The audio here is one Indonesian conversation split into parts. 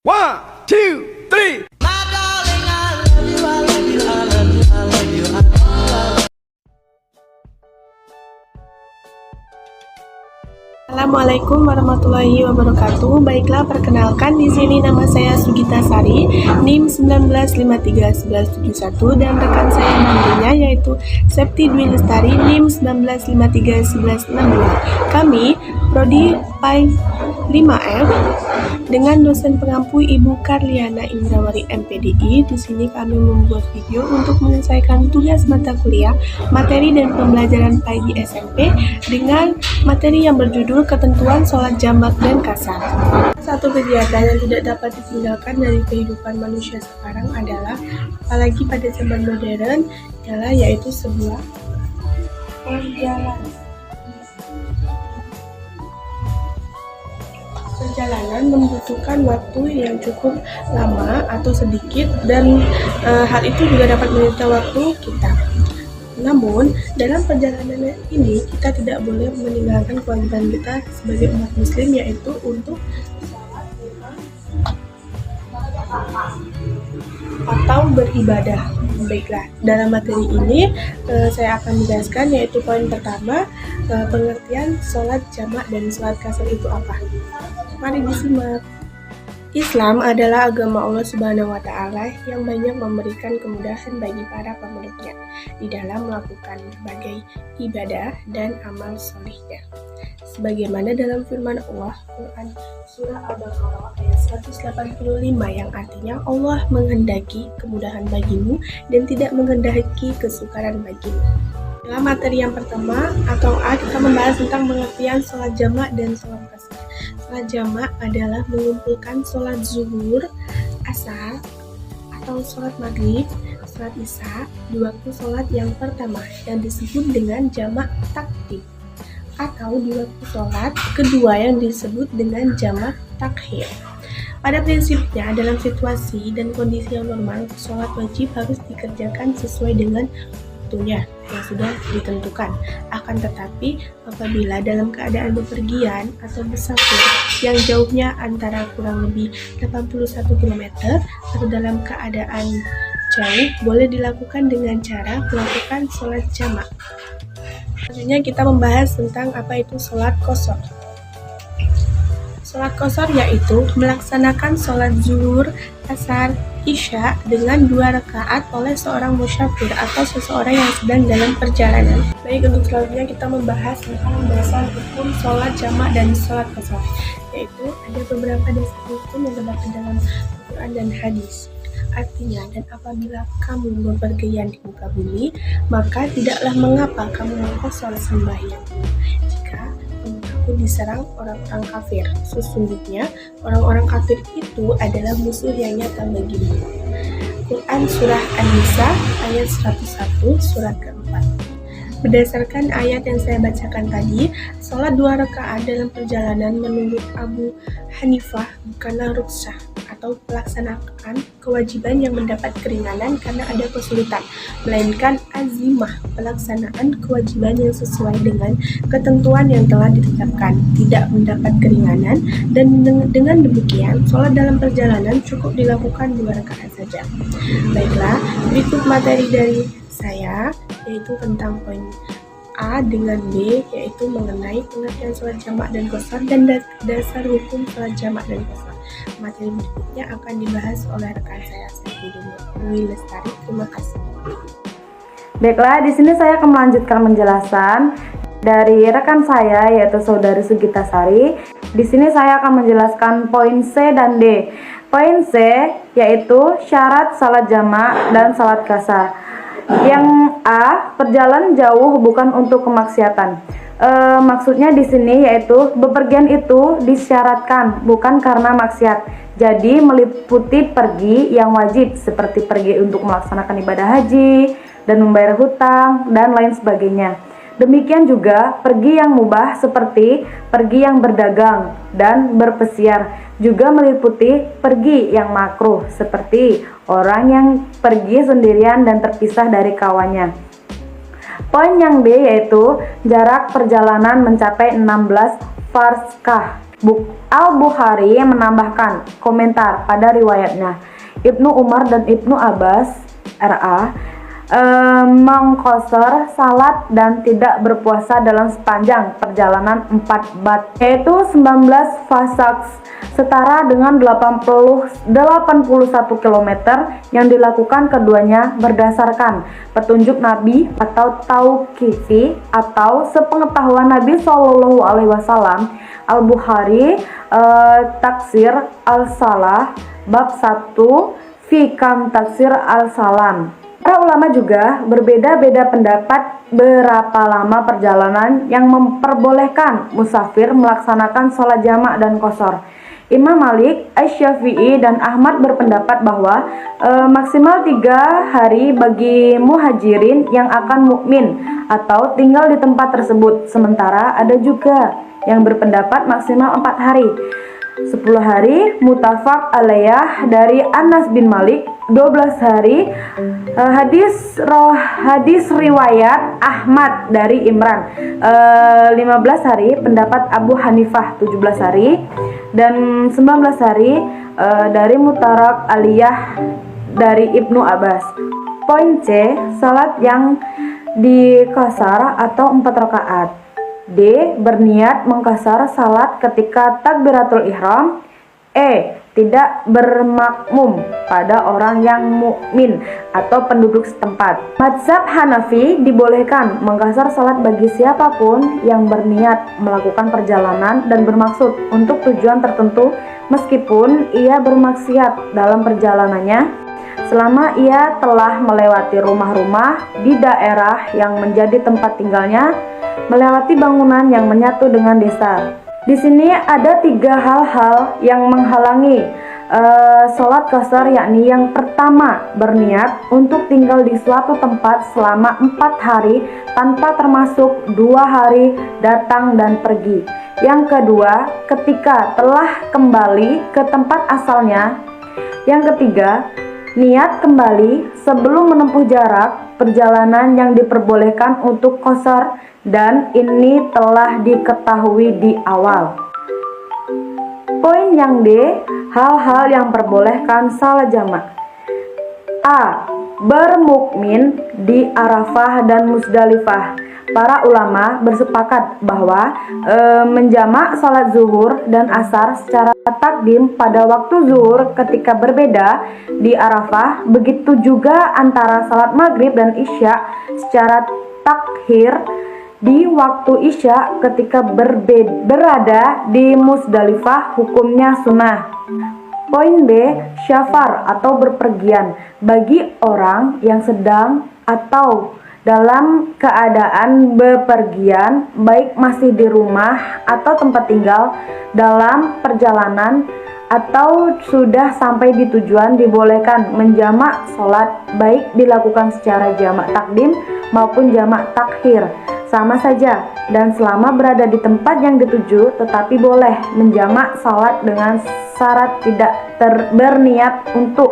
One, two, three. Assalamualaikum warahmatullahi wabarakatuh. Baiklah, perkenalkan di sini nama saya Sugita Sari, NIM 19531171 dan rekan saya nantinya yaitu Septi Dwi Lestari, NIM 19531162. Kami prodi PAI 5F dengan dosen pengampu Ibu Karliana Indrawari MPDI. Di sini kami membuat video untuk menyelesaikan tugas mata kuliah, materi dan pembelajaran PAI di SMP dengan materi yang berjudul ketentuan sholat jamak dan kasar. Satu kegiatan yang tidak dapat ditinggalkan dari kehidupan manusia sekarang adalah, apalagi pada zaman modern, yaitu sebuah perjalanan membutuhkan waktu yang cukup lama atau sedikit, dan hal itu juga dapat menyita waktu kita. Namun, dalam perjalanan ini kita tidak boleh meninggalkan kewajiban kita sebagai umat muslim, yaitu untuk atau beribadah. Baiklah, dalam materi ini saya akan menjelaskan, yaitu poin pertama, pengertian sholat jamak dan sholat kasar itu apa. Mari disimak. Islam adalah agama Allah Subhanahu wa Ta'ala yang banyak memberikan kemudahan bagi para pemeluknya di dalam melakukan berbagai ibadah dan amal solihnya. Sebagaimana dalam firman Allah, Quran Surah Al-Baqarah ayat 185, yang artinya Allah menghendaki kemudahan bagimu dan tidak menghendaki kesukaran bagimu. Dalam materi yang pertama atau A, kita membahas tentang pengertian sholat jamak dan sholat kasar. Sholat jamak adalah mengumpulkan sholat zuhur, asar, atau sholat maghrib, sholat isya di waktu sholat yang pertama yang disebut dengan jamak takdim, atau di waktu sholat kedua yang disebut dengan jamak takhir. Pada prinsipnya, dalam situasi dan kondisi yang normal, sholat wajib harus dikerjakan sesuai dengan waktunya yang sudah ditentukan. Akan tetapi, apabila dalam keadaan bepergian atau bersafir yang jauhnya antara kurang lebih 81 km atau dalam keadaan jauh, boleh dilakukan dengan cara melakukan sholat jamak. Selanjutnya kita membahas tentang apa itu sholat qashar. Sholat qashar yaitu melaksanakan sholat zuhur, asar, isya dengan 2 rakaat oleh seorang musafir atau seseorang yang sedang dalam perjalanan. Baik, untuk selanjutnya kita membahas tentang dasar hukum sholat jamak dan sholat qashar, yaitu ada beberapa dasar hukum yang terdapat dalam Al-Quran dan hadis. Artinya, dan apabila kamu bepergian di muka bumi, maka tidaklah mengapa kamu mengqashar sembahyang jika aku diserang orang-orang kafir. Sesungguhnya orang-orang kafir itu adalah musuh yang nyata bagimu. Quran Surah An-Nisa ayat 101 surat keempat. Berdasarkan ayat yang saya bacakan tadi, sholat 2 rakaat dalam perjalanan menurut Abu Hanifah bukanlah rukhsah atau pelaksanaan kewajiban yang mendapat keringanan karena ada kesulitan, melainkan azimah, pelaksanaan kewajiban yang sesuai dengan ketentuan yang telah ditetapkan, tidak mendapat keringanan, dan dengan demikian sholat dalam perjalanan cukup dilakukan 2 rakaat saja. Baiklah, berikut materi dari saya, yaitu tentang poin A dengan B, yaitu mengenai pengertian sholat jamak dan qashar dan dasar hukum sholat jamak dan qashar. Materi berikutnya akan dibahas oleh rekan saya, Septi Dwi Lestari. Terima kasih. Baiklah, di sini saya akan melanjutkan penjelasan dari rekan saya, yaitu Saudari Sugita Sari. Di sini saya akan menjelaskan poin C dan D. Poin C yaitu syarat sholat jamak dan sholat qashar. Yang A, perjalanan jauh bukan untuk kemaksiatan. Maksudnya di sini yaitu bepergian itu disyaratkan bukan karena maksiat. Jadi meliputi pergi yang wajib seperti pergi untuk melaksanakan ibadah haji dan membayar hutang dan lain sebagainya. Demikian juga pergi yang mubah seperti pergi yang berdagang dan berpesiar, juga meliputi pergi yang makruh seperti orang yang pergi sendirian dan terpisah dari kawannya. Poin yang D yaitu jarak perjalanan mencapai 16 farskah. Al-Bukhari menambahkan komentar pada riwayatnya, Ibnu Umar dan Ibnu Abbas RA mengqashar salat dan tidak berpuasa dalam sepanjang perjalanan 4 bat, yaitu 19 fasaks, setara dengan 81 km yang dilakukan keduanya berdasarkan petunjuk Nabi atau tauqifi atau sepengetahuan Nabi Shallallahu Alaihi Wasallam. Al-Bukhari Taksir Al-Salah bab 1 Fikam Taksir Al-Salam. Para ulama juga berbeda-beda pendapat berapa lama perjalanan yang memperbolehkan musafir melaksanakan sholat jamak dan qashar. Imam Malik, Asy-Syafi'i, dan Ahmad berpendapat bahwa maksimal 3 hari bagi muhajirin yang akan mukmin atau tinggal di tempat tersebut. Sementara ada juga yang berpendapat maksimal 4 hari. 10 hari mutafaq alaiyah dari Anas bin Malik, 12 hari hadis riwayat Ahmad dari Imran, 15 hari pendapat Abu Hanifah, 17 hari, dan 19 hari dari Mutarak aliyah dari Ibnu Abbas. Poin C, salat yang diqashar atau 4 rakaat. D. Berniat mengqashar salat ketika takbiratul ihram. E. Tidak bermakmum pada orang yang mukmin atau penduduk setempat. Mazhab Hanafi dibolehkan mengqashar salat bagi siapapun yang berniat melakukan perjalanan dan bermaksud untuk tujuan tertentu meskipun ia bermaksiat dalam perjalanannya, selama ia telah melewati rumah-rumah di daerah yang menjadi tempat tinggalnya, melewati bangunan yang menyatu dengan desa. Di sini ada 3 hal-hal yang menghalangi sholat qashar, yakni yang pertama, berniat untuk tinggal di suatu tempat selama 4 hari tanpa termasuk 2 hari datang dan pergi. Yang kedua, ketika telah kembali ke tempat asalnya. Yang ketiga, niat kembali sebelum menempuh jarak perjalanan yang diperbolehkan untuk qashar, dan ini telah diketahui di awal. Poin yang D, hal-hal yang perbolehkan salat jamak. A. Bermukmin di Arafah dan Musdalifah. Para ulama bersepakat bahwa menjamak salat zuhur dan asar secara takdim pada waktu zuhur ketika berbeda di Arafah, begitu juga antara salat maghrib dan isya secara takhir di waktu isya ketika berada di Musdalifah, hukumnya sunnah. Poin B, syafar atau berpergian bagi orang yang sedang atau dalam keadaan bepergian, baik masih di rumah atau tempat tinggal, dalam perjalanan atau sudah sampai di tujuan, dibolehkan menjamak sholat, baik dilakukan secara jamak takdim maupun jamak takhir, sama saja, dan selama berada di tempat yang dituju, tetapi boleh menjamak sholat dengan syarat tidak berniat untuk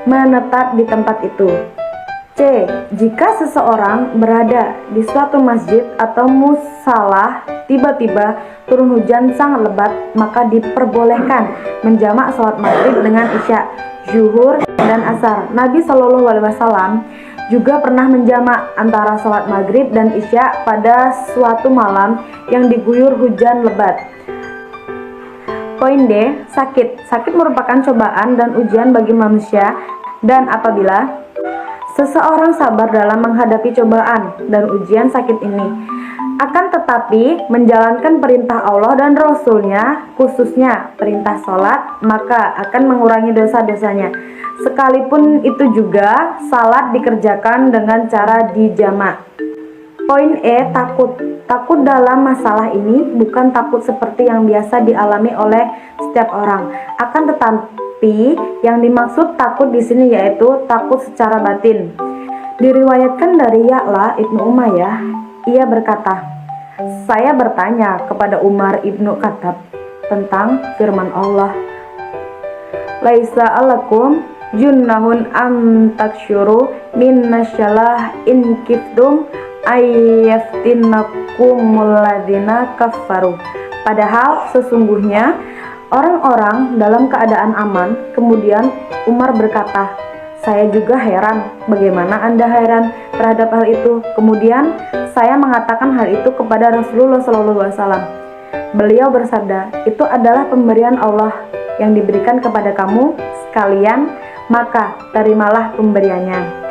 menetap di tempat itu. C. Jika seseorang berada di suatu masjid atau musalah, tiba-tiba turun hujan sangat lebat, maka diperbolehkan menjamak sholat maghrib dengan isya, zuhur, dan asar. Nabi Shallallahu Alaihi Wasallam juga pernah menjamak antara sholat maghrib dan isya pada suatu malam yang diguyur hujan lebat. Poin D. Sakit merupakan cobaan dan ujian bagi manusia, dan apabila seseorang sabar dalam menghadapi cobaan dan ujian sakit ini, akan tetapi menjalankan perintah Allah dan Rasul-Nya, khususnya perintah sholat, maka akan mengurangi dosa-dosanya. Sekalipun itu juga salat dikerjakan dengan cara dijamak. Poin E. Takut dalam masalah ini bukan takut seperti yang biasa dialami oleh setiap orang. Akan tetapi yang dimaksud takut di sini yaitu takut secara batin. Diriwayatkan dari Ya'la Ibnu Umayyah, ia berkata, saya bertanya kepada Umar Ibnu Khattab tentang firman Allah, laisa alakum junnahun am taksyuru minnasyalah in kiftum ayyaftinnakumul ladina kafaru. Padahal sesungguhnya orang-orang dalam keadaan aman. Kemudian Umar berkata, "Saya juga heran. Bagaimana Anda heran terhadap hal itu?" Kemudian saya mengatakan hal itu kepada Rasulullah SAW. Beliau bersabda, "Itu adalah pemberian Allah yang diberikan kepada kamu sekalian, maka terimalah pemberiannya."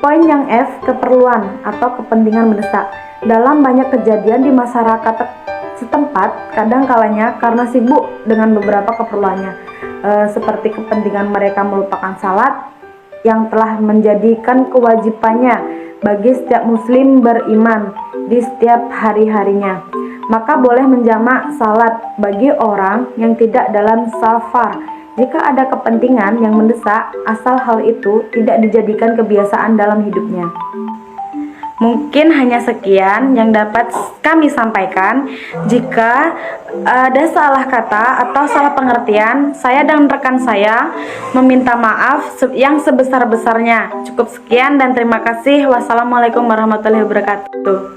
Poin yang F, keperluan atau kepentingan mendesak. Dalam banyak kejadian di masyarakat setempat, kadang kalanya karena sibuk dengan beberapa keperluannya, seperti kepentingan mereka melupakan salat yang telah menjadikan kewajibannya bagi setiap muslim beriman di setiap hari-harinya, maka boleh menjamak salat bagi orang yang tidak dalam safar jika ada kepentingan yang mendesak, asal hal itu tidak dijadikan kebiasaan dalam hidupnya. Mungkin hanya sekian yang dapat kami sampaikan. Jika ada salah kata atau salah pengertian, saya dan rekan saya meminta maaf yang sebesar-besarnya. Cukup sekian dan terima kasih. Wassalamualaikum warahmatullahi wabarakatuh.